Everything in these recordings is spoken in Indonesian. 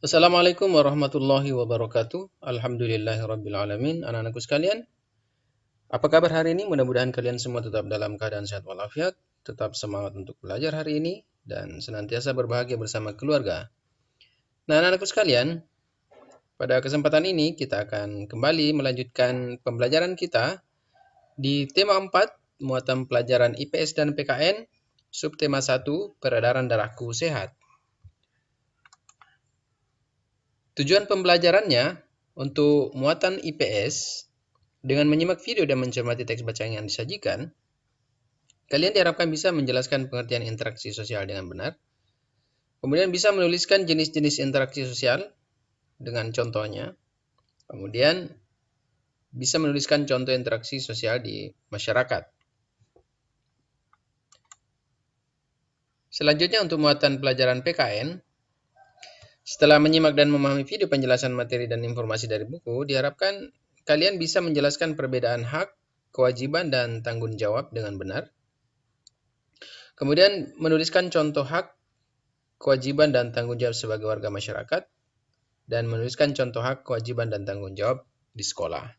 Assalamualaikum warahmatullahi wabarakatuh. Alhamdulillahirrabbilalamin. Anak-anakku sekalian, apa kabar hari ini? Mudah-mudahan kalian semua tetap dalam keadaan sehat walafiat, tetap semangat untuk belajar hari ini, dan senantiasa berbahagia bersama keluarga. Nah, anak-anakku sekalian, pada kesempatan ini kita akan kembali melanjutkan pembelajaran kita di tema 4, muatan pelajaran IPS dan PKN, subtema 1, peredaran darahku sehat. Tujuan pembelajarannya untuk muatan IPS dengan menyimak video dan mencermati teks bacaan yang disajikan, kalian diharapkan bisa menjelaskan pengertian interaksi sosial dengan benar, kemudian bisa menuliskan jenis-jenis interaksi sosial dengan contohnya, kemudian bisa menuliskan contoh interaksi sosial di masyarakat. Selanjutnya untuk muatan pelajaran PKN, setelah menyimak dan memahami video penjelasan materi dan informasi dari buku, diharapkan kalian bisa menjelaskan perbedaan hak, kewajiban, dan tanggung jawab dengan benar. Kemudian menuliskan contoh hak, kewajiban, dan tanggung jawab sebagai warga masyarakat, dan menuliskan contoh hak, kewajiban, dan tanggung jawab di sekolah.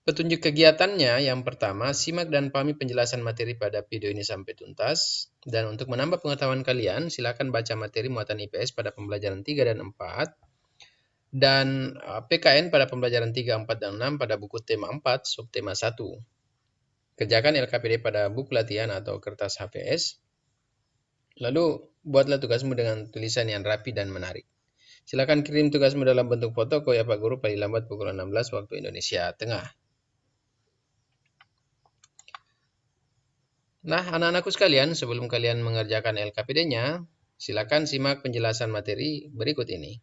Petunjuk kegiatannya yang pertama, simak dan pahami penjelasan materi pada video ini sampai tuntas. Dan untuk menambah pengetahuan kalian, silakan baca materi muatan IPS pada pembelajaran 3 dan 4. Dan PKN pada pembelajaran 3, 4, dan 6 pada buku tema 4, subtema 1. Kerjakan LKPD pada buku latihan atau kertas HVS. Lalu, buatlah tugasmu dengan tulisan yang rapi dan menarik. Silakan kirim tugasmu dalam bentuk foto ke Pak Guru paling lambat pukul 16 waktu Indonesia Tengah. Nah, anak-anakku sekalian, sebelum kalian mengerjakan LKPD-nya, silakan simak penjelasan materi berikut ini.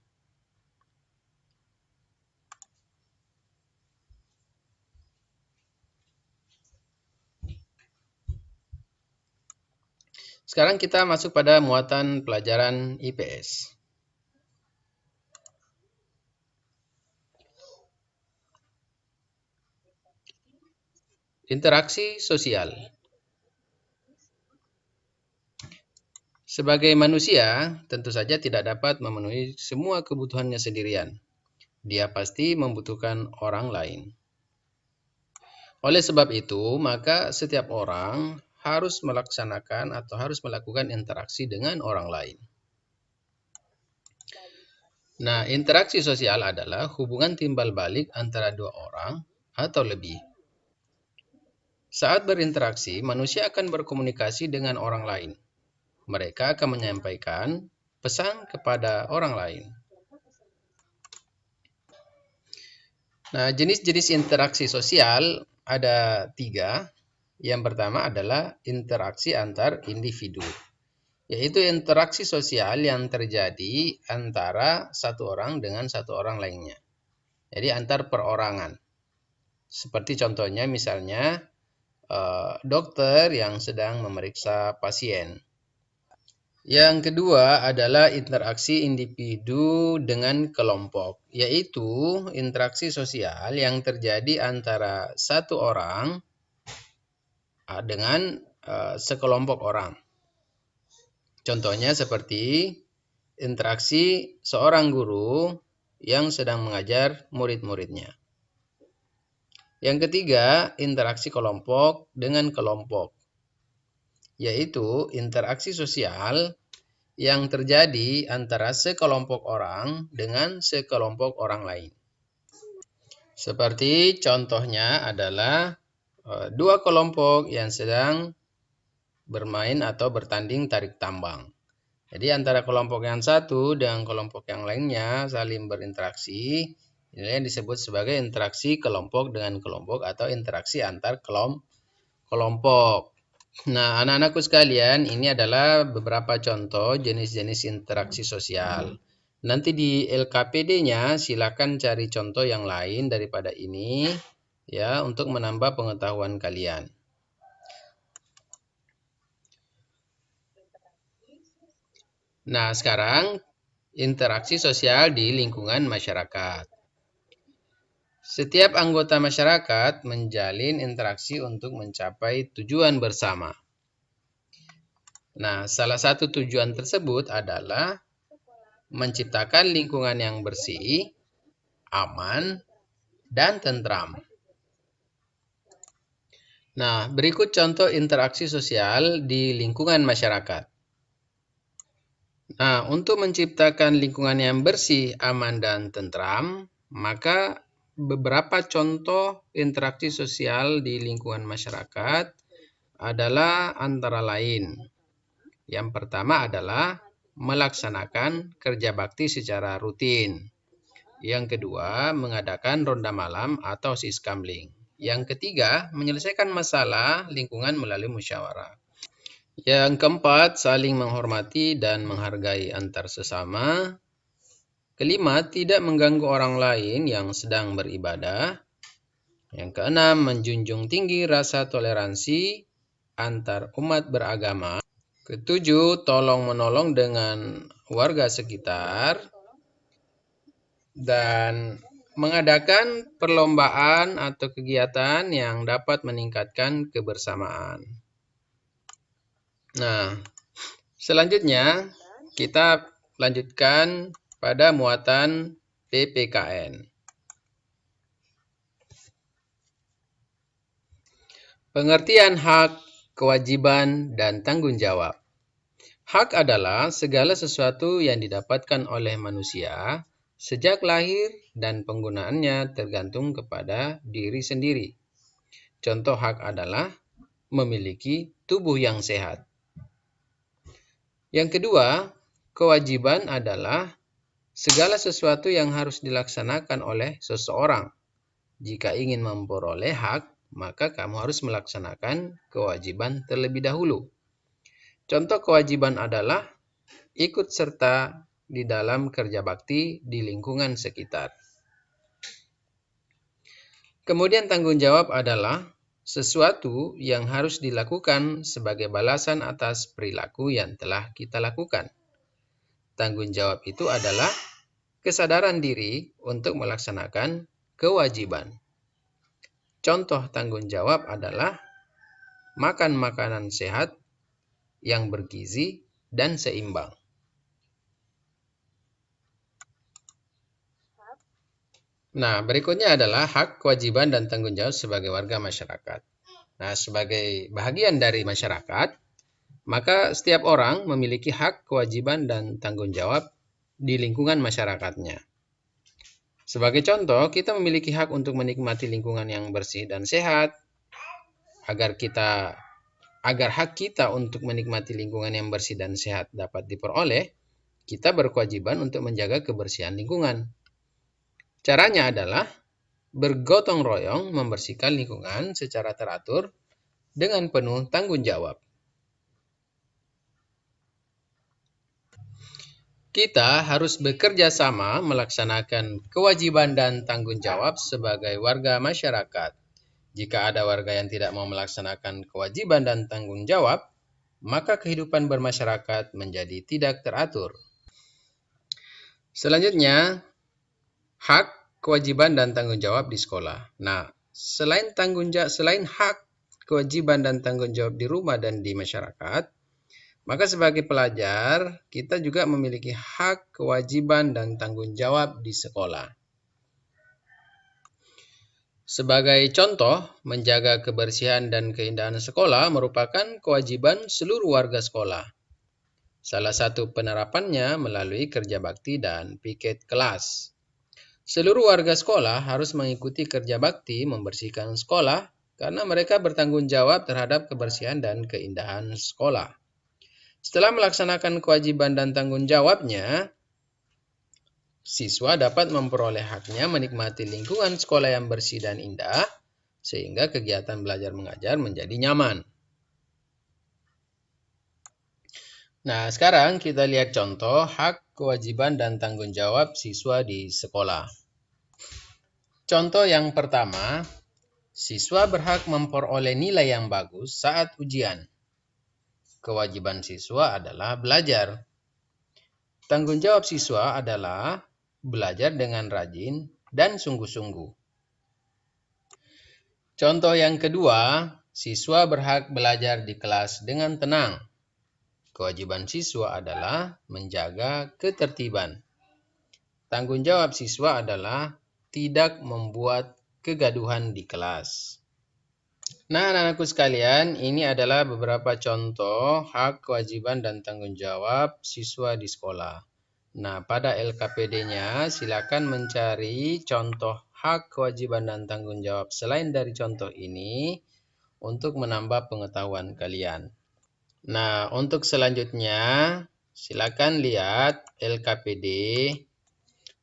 Sekarang kita masuk pada muatan pelajaran IPS. Interaksi sosial. Sebagai manusia, tentu saja tidak dapat memenuhi semua kebutuhannya sendirian. Dia pasti membutuhkan orang lain. Oleh sebab itu, maka setiap orang harus melaksanakan atau harus melakukan interaksi dengan orang lain. Nah, interaksi sosial adalah hubungan timbal balik antara dua orang atau lebih. Saat berinteraksi, manusia akan berkomunikasi dengan orang lain. Mereka akan menyampaikan pesan kepada orang lain. Nah, jenis-jenis interaksi sosial ada 3. Yang pertama adalah interaksi antar individu, yaitu interaksi sosial yang terjadi antara satu orang dengan satu orang lainnya. Jadi antar perorangan. Seperti contohnya misalnya dokter yang sedang memeriksa pasien. Yang kedua adalah interaksi individu dengan kelompok, yaitu interaksi sosial yang terjadi antara satu orang dengan sekelompok orang. Contohnya seperti interaksi seorang guru yang sedang mengajar murid-muridnya. Yang ketiga, interaksi kelompok dengan kelompok, yaitu interaksi sosial yang terjadi antara sekelompok orang dengan sekelompok orang lain. Seperti contohnya adalah dua kelompok yang sedang bermain atau bertanding tarik tambang. Jadi antara kelompok yang satu dengan kelompok yang lainnya saling berinteraksi. Ini yang disebut sebagai interaksi kelompok dengan kelompok atau interaksi antar kelompok. Nah, anak-anakku sekalian, ini adalah beberapa contoh jenis-jenis interaksi sosial. Nanti di LKPD-nya silakan cari contoh yang lain daripada ini ya untuk menambah pengetahuan kalian. Nah, sekarang interaksi sosial di lingkungan masyarakat. Setiap anggota masyarakat menjalin interaksi untuk mencapai tujuan bersama. Nah, salah satu tujuan tersebut adalah menciptakan lingkungan yang bersih, aman, dan tentram. Nah, berikut contoh interaksi sosial di lingkungan masyarakat. Nah, untuk menciptakan lingkungan yang bersih, aman, dan tentram, maka beberapa contoh interaksi sosial di lingkungan masyarakat adalah antara lain. Yang pertama adalah melaksanakan kerja bakti secara rutin. Yang kedua, mengadakan ronda malam atau siskamling. Yang ketiga, menyelesaikan masalah lingkungan melalui musyawarah. Yang keempat, saling menghormati dan menghargai antar sesama. Kelima, tidak mengganggu orang lain yang sedang beribadah. Yang keenam, menjunjung tinggi rasa toleransi antar umat beragama. Ketujuh, tolong-menolong dengan warga sekitar. Dan mengadakan perlombaan atau kegiatan yang dapat meningkatkan kebersamaan. Nah, selanjutnya kita lanjutkan pada muatan PPKN. Pengertian hak, kewajiban, dan tanggung jawab. Hak adalah segala sesuatu yang didapatkan oleh manusia sejak lahir dan penggunaannya tergantung kepada diri sendiri. Contoh hak adalah memiliki tubuh yang sehat. Yang kedua, kewajiban adalah segala sesuatu yang harus dilaksanakan oleh seseorang. Jika ingin memperoleh hak, maka kamu harus melaksanakan kewajiban terlebih dahulu. Contoh kewajiban adalah ikut serta di dalam kerja bakti di lingkungan sekitar. Kemudian tanggung jawab adalah sesuatu yang harus dilakukan sebagai balasan atas perilaku yang telah kita lakukan. Tanggung jawab itu adalah kesadaran diri untuk melaksanakan kewajiban. Contoh tanggung jawab adalah makan makanan sehat yang bergizi dan seimbang. Nah, berikutnya adalah hak, kewajiban, dan tanggung jawab sebagai warga masyarakat. Nah, sebagai bahagian dari masyarakat, maka setiap orang memiliki hak, kewajiban, dan tanggung jawab di lingkungan masyarakatnya. Sebagai contoh, kita memiliki hak untuk menikmati lingkungan yang bersih dan sehat. Agar hak kita untuk menikmati lingkungan yang bersih dan sehat dapat diperoleh, kita berkewajiban untuk menjaga kebersihan lingkungan. Caranya adalah bergotong royong membersihkan lingkungan secara teratur dengan penuh tanggung jawab. Kita harus bekerja sama melaksanakan kewajiban dan tanggung jawab sebagai warga masyarakat. Jika ada warga yang tidak mau melaksanakan kewajiban dan tanggung jawab, maka kehidupan bermasyarakat menjadi tidak teratur. Selanjutnya, hak, kewajiban, dan tanggung jawab di sekolah. Nah, selain hak, kewajiban, dan tanggung jawab di rumah dan di masyarakat, maka sebagai pelajar, kita juga memiliki hak, kewajiban, dan tanggung jawab di sekolah. Sebagai contoh, menjaga kebersihan dan keindahan sekolah merupakan kewajiban seluruh warga sekolah. Salah satu penerapannya melalui kerja bakti dan piket kelas. Seluruh warga sekolah harus mengikuti kerja bakti membersihkan sekolah karena mereka bertanggung jawab terhadap kebersihan dan keindahan sekolah. Setelah melaksanakan kewajiban dan tanggung jawabnya, siswa dapat memperoleh haknya menikmati lingkungan sekolah yang bersih dan indah, sehingga kegiatan belajar mengajar menjadi nyaman. Nah, sekarang kita lihat contoh hak, kewajiban, dan tanggung jawab siswa di sekolah. Contoh yang pertama, siswa berhak memperoleh nilai yang bagus saat ujian. Kewajiban siswa adalah belajar. Tanggung jawab siswa adalah belajar dengan rajin dan sungguh-sungguh. Contoh yang kedua, siswa berhak belajar di kelas dengan tenang. Kewajiban siswa adalah menjaga ketertiban. Tanggung jawab siswa adalah tidak membuat kegaduhan di kelas. Nah, anak-anakku sekalian, ini adalah beberapa contoh hak, kewajiban, dan tanggung jawab siswa di sekolah. Nah, pada LKPD-nya silakan mencari contoh hak, kewajiban, dan tanggung jawab selain dari contoh ini untuk menambah pengetahuan kalian. Nah, untuk selanjutnya silakan lihat LKPD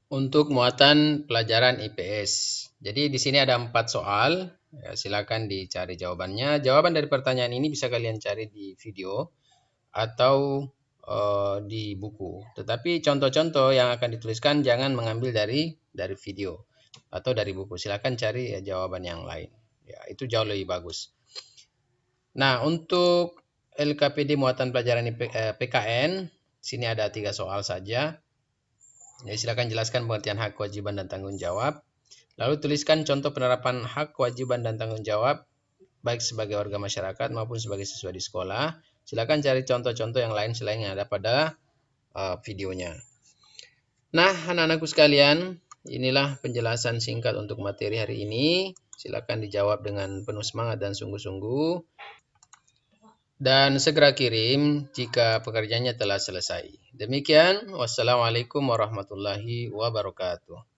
untuk muatan pelajaran IPS. Jadi di sini ada 4 soal. Ya, silakan dicari jawabannya. Jawaban dari pertanyaan ini bisa kalian cari di video atau di buku. Tetapi contoh-contoh yang akan dituliskan jangan mengambil dari video atau dari buku. Silakan cari jawaban yang lain. Ya, itu jauh lebih bagus. Nah, untuk LKPD muatan pelajaran PKN, sini ada 3 soal saja. Jadi silakan jelaskan pengertian hak, kewajiban, dan tanggung jawab. Lalu tuliskan contoh penerapan hak, kewajiban, dan tanggung jawab baik sebagai warga masyarakat maupun sebagai siswa di sekolah. Silakan cari contoh-contoh yang lain selain yang ada pada videonya. Nah, anak-anakku sekalian, inilah penjelasan singkat untuk materi hari ini. Silakan dijawab dengan penuh semangat dan sungguh-sungguh. Dan segera kirim jika pekerjaannya telah selesai. Demikian, wassalamualaikum warahmatullahi wabarakatuh.